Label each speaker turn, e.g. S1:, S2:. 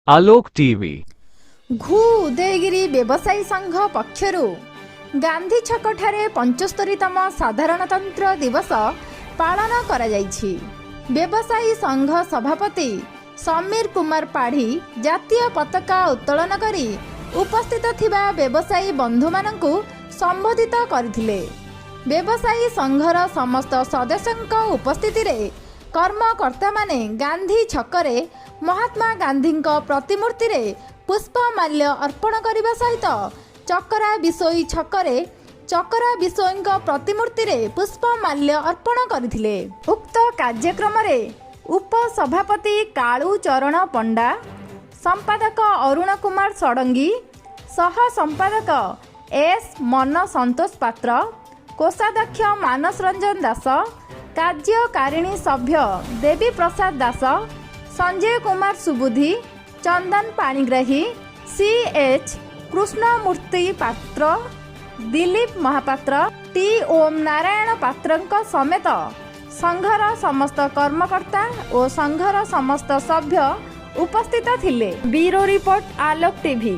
S1: आलोक TV
S2: घू उदयगिरी व्यवसायी संघ पक्षरु गांधी छक ठारे 75तम साधारणतंत्र दिवस पालन करा जायछि। व्यवसायी संघ सभापति समीर कुमार पाढ़ी जातीय पताका उत्तोलन करी उपस्थित थिबा व्यवसायी बंधु मानकु संबोधित करथिले। व्यवसायी संघर समस्त सदस्यଙ୍କ उपस्थिति रे कर्मकर्ता माने गांधी छकरे महात्मा गांधी प्रतिमूर्ति रे पुष्पमाल्य अर्पण करने सहित चकरा बिसोई छकरे चकरा बिसोई प्रतिमूर्ति रे पुष्पमाल्य अर्पण करथिले। उक्त कार्यक्रम रे उपसभापति कालू चरण पंडा, संपादक अरुण कुमार षडंगी, सह संपादक एस मन संतोष पात्र, कोषाध्यक्ष मानस रंजन दास, कार्यकारिणी सभ्य देवी प्रसाद दास, संजय कुमार सुबुद्धि, चंदन पाणिग्राही, CH कृष्णमूर्ति पात्र, दिलीप महापात्र, टी ओम नारायण पात्रଙ୍କ समेत संघर समस्त कर्मकर्ता और संघर समस्त सभ्य उपस्थित थिले। ब्यूरो रिपोर्ट आलोक टीवी।